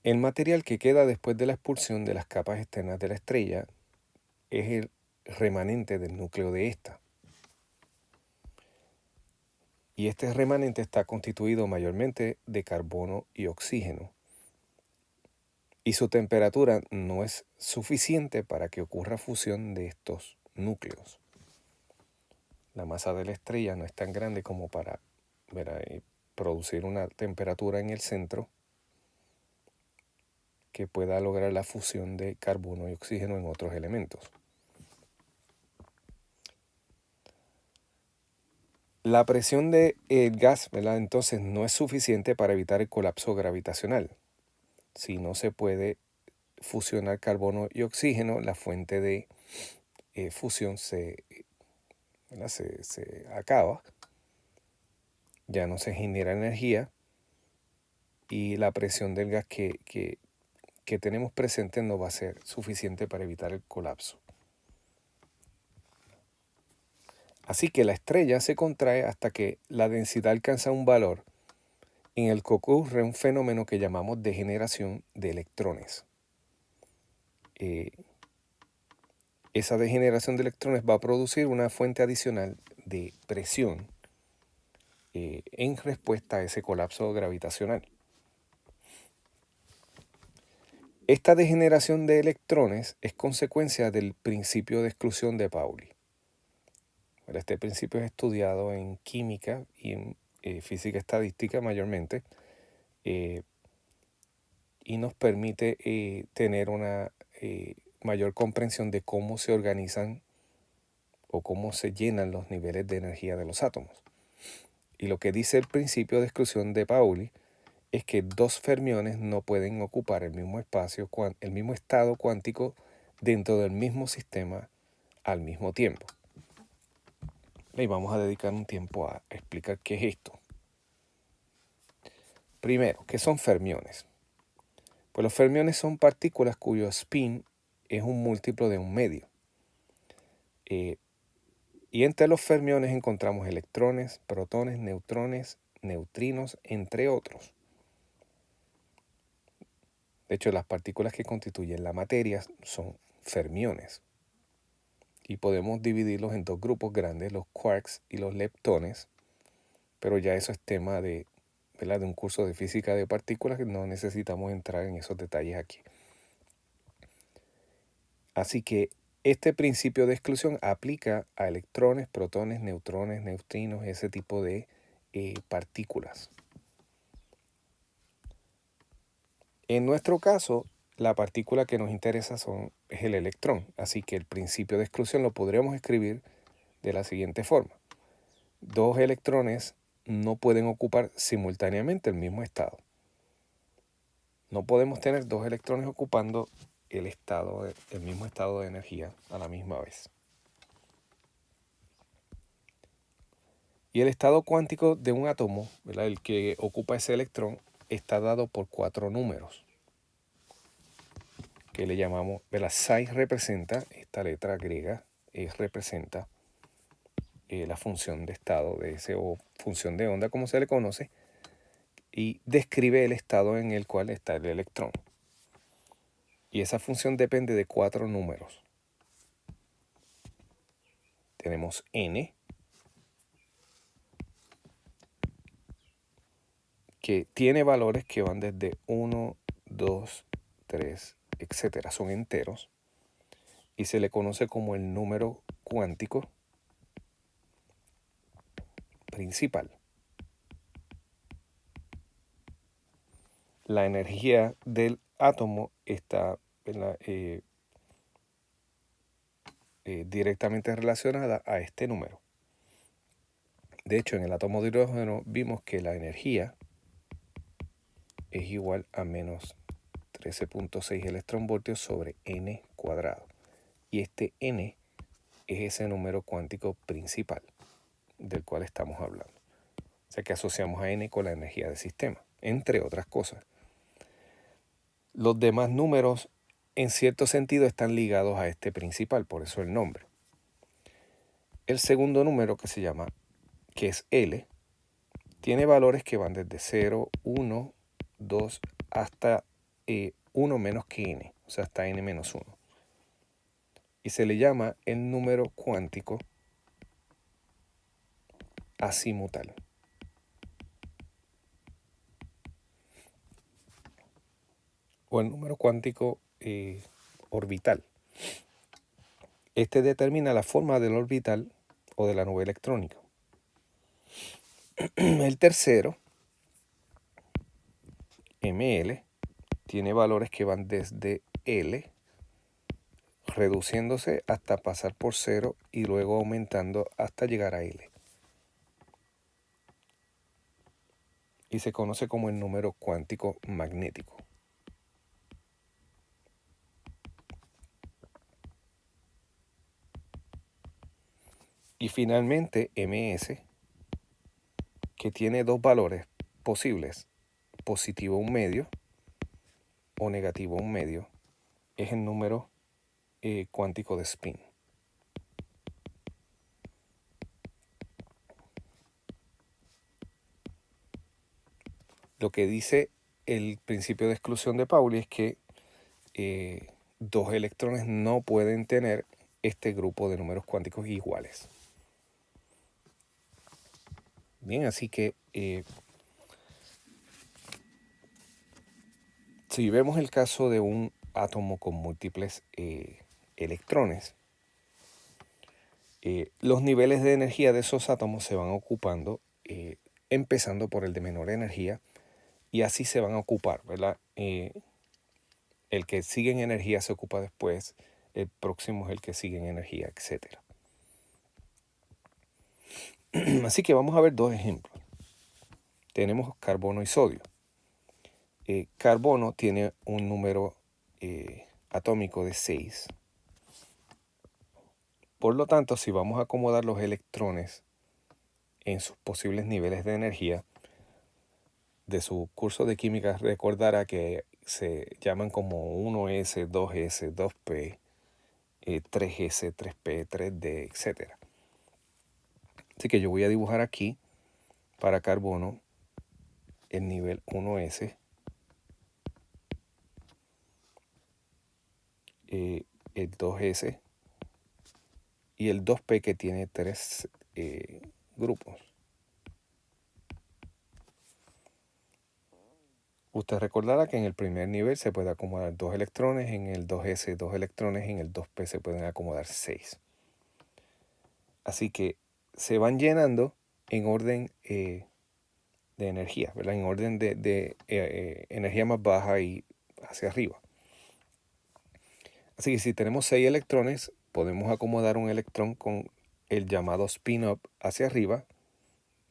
El material que queda después de la expulsión de las capas externas de la estrella es el remanente del núcleo de esta. Y este remanente está constituido mayormente de carbono y oxígeno. Y su temperatura no es suficiente para que ocurra fusión de estos núcleos. La masa de la estrella no es tan grande como para producir una temperatura en el centro que pueda lograr la fusión de carbono y oxígeno en otros elementos. La presión del gas, entonces no es suficiente para evitar el colapso gravitacional. Si no se puede fusionar carbono y oxígeno, la fuente de fusión se acaba, ya no se genera energía y la presión del gas que tenemos presente no va a ser suficiente para evitar el colapso. Así que la estrella se contrae hasta que la densidad alcanza un valor en el que ocurre un fenómeno que llamamos degeneración de electrones. Esa degeneración de electrones va a producir una fuente adicional de presión en respuesta a ese colapso gravitacional. Esta degeneración de electrones es consecuencia del principio de exclusión de Pauli. Este principio es estudiado en química y en física estadística mayormente y nos permite tener una mayor comprensión de cómo se organizan o cómo se llenan los niveles de energía de los átomos. Y lo que dice el principio de exclusión de Pauli es que dos fermiones no pueden ocupar el mismo espacio, el mismo estado cuántico dentro del mismo sistema al mismo tiempo. Y vamos a dedicar un tiempo a explicar qué es esto. Primero, ¿qué son fermiones? Pues los fermiones son partículas cuyo spin es un múltiplo de un medio. Y entre los fermiones encontramos electrones, protones, neutrones, neutrinos, entre otros. De hecho, las partículas que constituyen la materia son fermiones. Y podemos dividirlos en dos grupos grandes, los quarks y los leptones, pero ya eso es tema de un curso de física de partículas que no necesitamos entrar en esos detalles aquí. Así que este principio de exclusión aplica a electrones, protones, neutrones, neutrinos, ese tipo de partículas. En nuestro caso, la partícula que nos interesa es el electrón, así que el principio de exclusión lo podríamos escribir de la siguiente forma. Dos electrones no pueden ocupar simultáneamente el mismo estado. No podemos tener dos electrones ocupando el mismo estado de energía a la misma vez. Y el estado cuántico de un átomo, el que ocupa ese electrón, está dado por 4 números que le llamamos, psi representa, esta letra griega, representa la función de estado de ese, o función de onda como se le conoce, y describe el estado en el cual está el electrón. Y esa función depende de 4 números. Tenemos n, que tiene valores que van desde 1, 2, 3, etc. Son enteros. Y se le conoce como el número cuántico principal. La energía del átomo está directamente relacionada a este número. De hecho, en el átomo de hidrógeno vimos que la energía es igual a menos 13.6 electronvoltios sobre n cuadrado. Y este n es ese número cuántico principal del cual estamos hablando. O sea que asociamos a n con la energía del sistema, entre otras cosas. Los demás números, en cierto sentido, están ligados a este principal, por eso el nombre. El segundo número que es L, tiene valores que van desde 0, 1, 2 hasta 1 menos que n, o sea, hasta n menos 1. Y se le llama el número cuántico azimutal. O el número cuántico orbital. Este determina la forma del orbital o de la nube electrónica. El tercero, ML, tiene valores que van desde L, reduciéndose hasta pasar por 0 y luego aumentando hasta llegar a L. Y se conoce como el número cuántico magnético. Y finalmente MS, que tiene dos valores posibles, positivo 1 medio o negativo 1 medio, es el número cuántico de spin. Lo que dice el principio de exclusión de Pauli es que dos electrones no pueden tener este grupo de números cuánticos iguales. Bien, así que si vemos el caso de un átomo con múltiples electrones, los niveles de energía de esos átomos se van ocupando, empezando por el de menor energía, y así se van a ocupar, ¿verdad? El que sigue en energía se ocupa después, el próximo es el que sigue en energía, etc. Así que vamos a ver dos ejemplos. Tenemos carbono y sodio. Carbono tiene un número atómico de 6. Por lo tanto, si vamos a acomodar los electrones en sus posibles niveles de energía, de su curso de química recordará que se llaman como 1s, 2s, 2p, 3s, 3p, 3d, etc. Así que yo voy a dibujar aquí para carbono el nivel 1s, el 2s y el 2p que tiene 3 grupos. Usted recordará que en el primer nivel se puede acomodar 2 electrones, en el 2s 2 electrones, en el 2p se pueden acomodar 6. Así que se van llenando en orden de energía, ¿verdad? En orden de energía más baja y hacia arriba. Así que si tenemos 6 electrones, podemos acomodar un electrón con el llamado spin-up hacia arriba,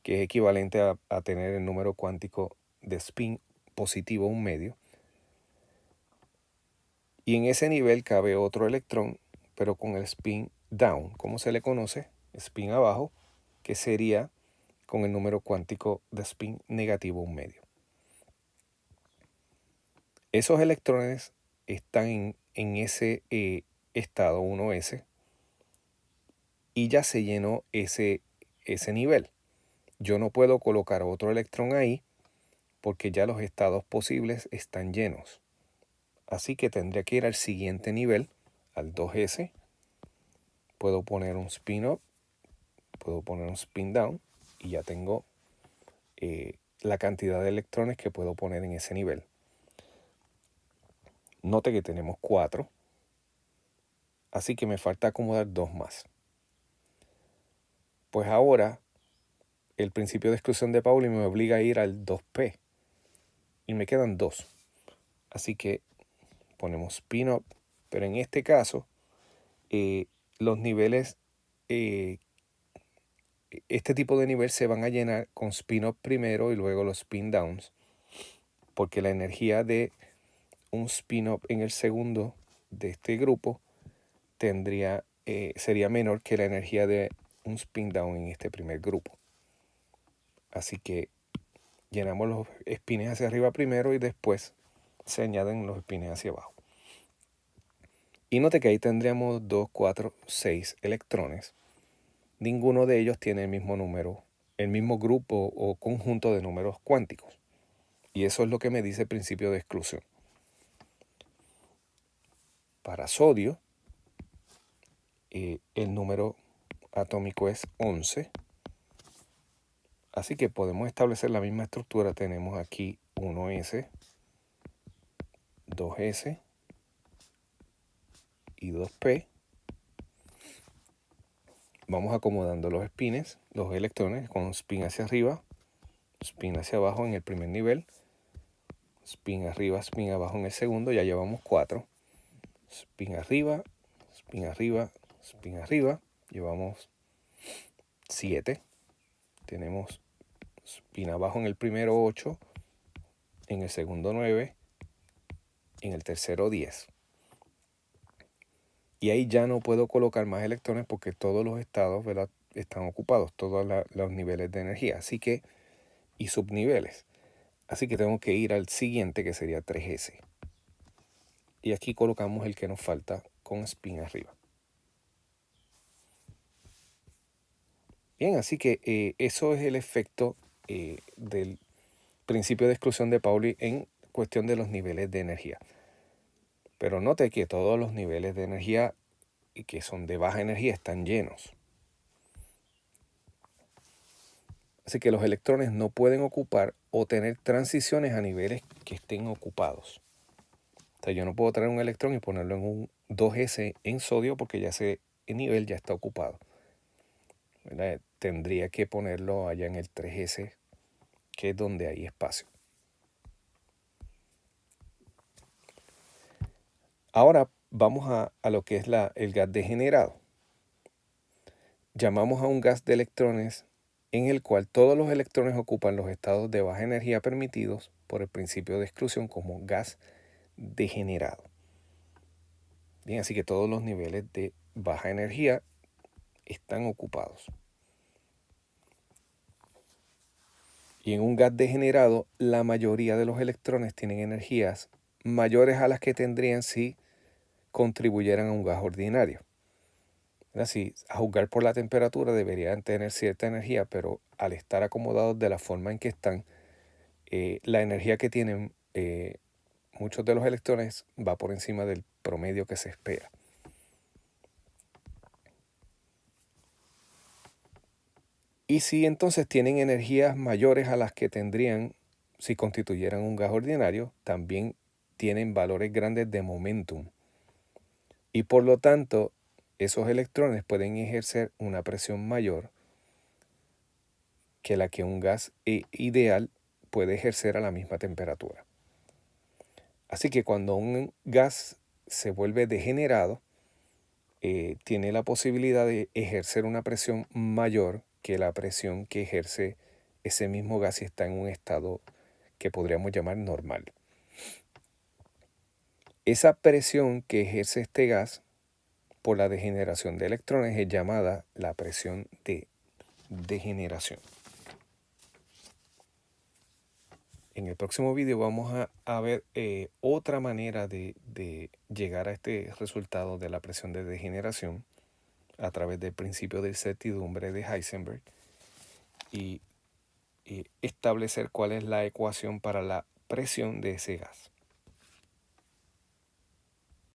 que es equivalente a tener el número cuántico de spin positivo 1 medio. Y en ese nivel cabe otro electrón, pero con el spin down, como se le conoce, spin abajo, que sería con el número cuántico de spin negativo 1 medio. Esos electrones están en ese estado 1s y ya se llenó ese nivel. Yo no puedo colocar otro electrón ahí porque ya los estados posibles están llenos. Así que tendría que ir al siguiente nivel, al 2s. Puedo poner un spin up, puedo poner un spin down y ya tengo la cantidad de electrones que puedo poner en ese nivel. Note que tenemos 4, así que me falta acomodar 2 más. Pues ahora el principio de exclusión de Pauli me obliga a ir al 2p y me quedan 2. Así que ponemos spin up, pero en este caso los niveles, este tipo de nivel se van a llenar con spin up primero y luego los spin downs, porque la energía de un spin up en el segundo de este grupo sería menor que la energía de un spin down en este primer grupo. Así que llenamos los espines hacia arriba primero y después se añaden los espines hacia abajo. Y note que ahí tendríamos 2, 4, 6 electrones. Ninguno de ellos tiene el mismo número, el mismo grupo o conjunto de números cuánticos. Y eso es lo que me dice el principio de exclusión. Para sodio, el número atómico es 11. Así que podemos establecer la misma estructura. Tenemos aquí 1s, 2s y 2p. Vamos acomodando los espines, los electrones, con spin hacia arriba, spin hacia abajo en el primer nivel, spin arriba, spin abajo en el segundo. Ya llevamos 4. Spin arriba, spin arriba, spin arriba. Llevamos 7. Tenemos spin abajo en el primero 8, en el segundo 9, en el tercero 10. Y ahí ya no puedo colocar más electrones porque todos los estados, ¿verdad?, están ocupados, todos los niveles de energía, así que, y subniveles. Así que tengo que ir al siguiente, que sería 3s. Y aquí colocamos el que nos falta con spin arriba. Bien, así que eso es el efecto del principio de exclusión de Pauli en cuestión de los niveles de energía. Pero note que todos los niveles de energía que son de baja energía están llenos. Así que los electrones no pueden ocupar o tener transiciones a niveles que estén ocupados. O sea, yo no puedo traer un electrón y ponerlo en un 2s en sodio porque ya ese nivel ya está ocupado, ¿verdad? Tendría que ponerlo allá en el 3s, que es donde hay espacio. Ahora vamos a lo que es el gas degenerado. Llamamos a un gas de electrones en el cual todos los electrones ocupan los estados de baja energía permitidos por el principio de exclusión como gas degenerado. Bien, así que todos los niveles de baja energía están ocupados. Y en un gas degenerado, la mayoría de los electrones tienen energías mayores a las que tendrían si contribuyeran a un gas ordinario. Así, a juzgar por la temperatura deberían tener cierta energía, pero al estar acomodados de la forma en que están, la energía que tienen muchos de los electrones va por encima del promedio que se espera. Y si entonces tienen energías mayores a las que tendrían si constituyeran un gas ordinario, también tienen valores grandes de momentum. Y por lo tanto, esos electrones pueden ejercer una presión mayor que la que un gas ideal puede ejercer a la misma temperatura. Así que cuando un gas se vuelve degenerado, tiene la posibilidad de ejercer una presión mayor que la presión que ejerce ese mismo gas si está en un estado que podríamos llamar normal. Esa presión que ejerce este gas por la degeneración de electrones es llamada la presión de degeneración. En el próximo video vamos a ver otra manera de llegar a este resultado de la presión de degeneración a través del principio de incertidumbre de Heisenberg y establecer cuál es la ecuación para la presión de ese gas.